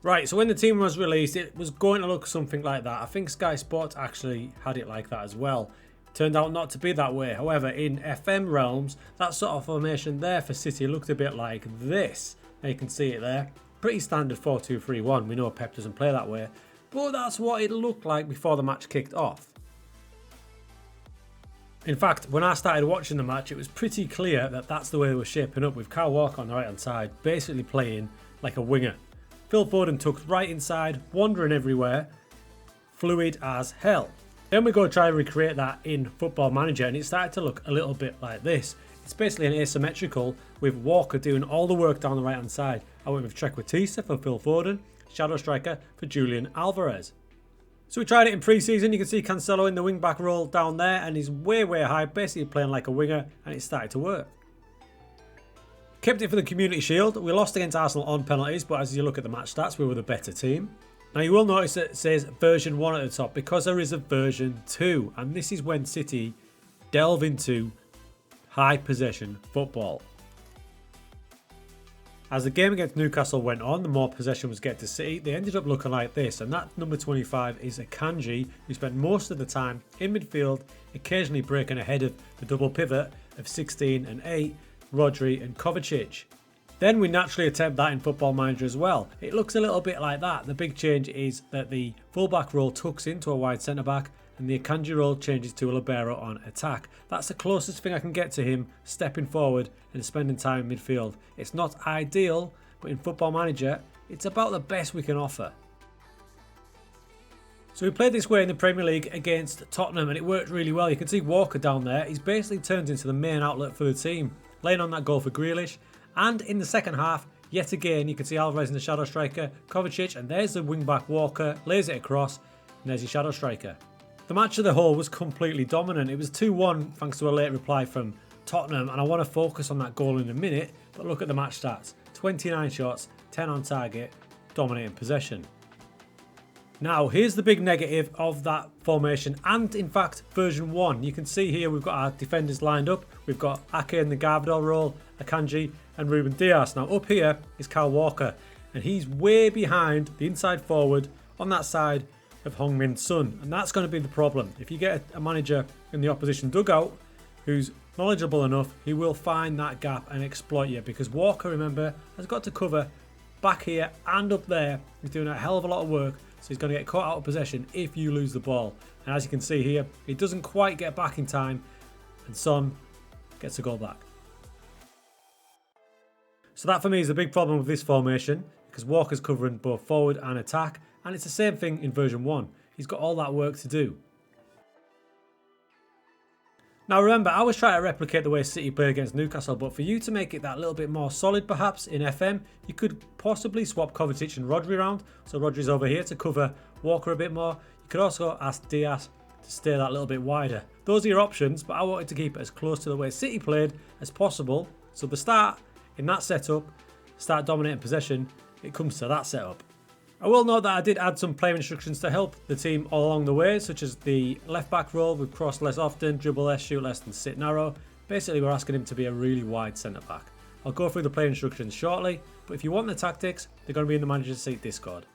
Right, so when the team was released, it was going to look something like that. I think Sky Sports actually had it like that as well. Turned out not to be that way. However, in FM realms, that sort of formation there for City looked a bit like this. Now you can see it there. Pretty standard 4-2-3-1. We know Pep doesn't play that way. But that's what it looked like before the match kicked off. In fact, when I started watching the match, it was pretty clear that that's the way they were shaping up, with Kyle Walker on the right hand side, basically playing like a winger. Phil Foden tucked right inside, wandering everywhere, fluid as hell. Then we go try and recreate that in Football Manager, and it started to look a little bit like this. It's basically an asymmetrical with Walker doing all the work down the right hand side. I went with Trequartista for Phil Foden, Shadow Striker for Julian Alvarez. So we tried it in pre-season. You can see Cancelo in the wing-back role down there, and he's way high, basically playing like a winger, and it started to work. Kept it for the Community Shield. We lost against Arsenal on penalties, but as you look at the match stats, we were the better team. Now you will notice that it says version 1 at the top because there is a version 2, and this is when City delve into high possession football. As the game against Newcastle went on, the more possession was getting to City. They ended up looking like this, and that number 25 is Akanji, who spent most of the time in midfield, occasionally breaking ahead of the double pivot of 16 and 8, Rodri and Kovacic. Then we naturally attempt that in Football Manager as well. It looks a little bit like that. The big change is that the fullback role tucks into a wide centre-back, and the Akanji role changes to a libero on attack. That's the closest thing I can get to him stepping forward and spending time in midfield. It's not ideal, but in Football Manager, it's about the best we can offer. So we played this way in the Premier League against Tottenham, and it worked really well. You can see Walker down there. He's basically turned into the main outlet for the team, laying on that goal for Grealish. And in the second half, yet again, you can see Alvarez in the shadow striker, Kovacic, and there's the wing-back Walker, lays it across, and there's your shadow striker. The match as a whole was completely dominant. It was 2-1 thanks to a late reply from Tottenham, and I want to focus on that goal in a minute, but look at the match stats. 29 shots, 10 on target, dominating possession. Now, here's the big negative of that formation, and in fact, version 1. You can see here we've got our defenders lined up. We've got Ake in the Gvardiol role, Akanji and Ruben Dias. Now, up here is Kyle Walker, and he's way behind the inside forward on that side of Heung-min Son, and that's going to be the problem. If you get a manager in the opposition dugout who's knowledgeable enough, he will find that gap and exploit you, because Walker, remember, has got to cover back here and up there. He's doing a hell of a lot of work, so he's going to get caught out of possession if you lose the ball. And as you can see here, he doesn't quite get back in time, and Son gets a goal back. So that for me is the big problem with this formation, because Walker's covering both forward and attack, and it's the same thing in version 1. He's got all that work to do. Now remember, I was trying to replicate the way City played against Newcastle, but for you to make it that little bit more solid perhaps in FM, you could possibly swap Kovacic and Rodri around. So Rodri's over here to cover Walker a bit more. You could also ask Dias to stay that little bit wider. Those are your options, but I wanted to keep it as close to the way City played as possible. So the start in that setup, start dominating possession, it comes to that setup. I will note that I did add some player instructions to help the team all along the way, such as the left back role with cross less often, dribble less, shoot less and sit narrow. Basically we're asking him to be a really wide centre back. I'll go through the player instructions shortly, but if you want the tactics, they're going to be in the Manager's Seat Discord.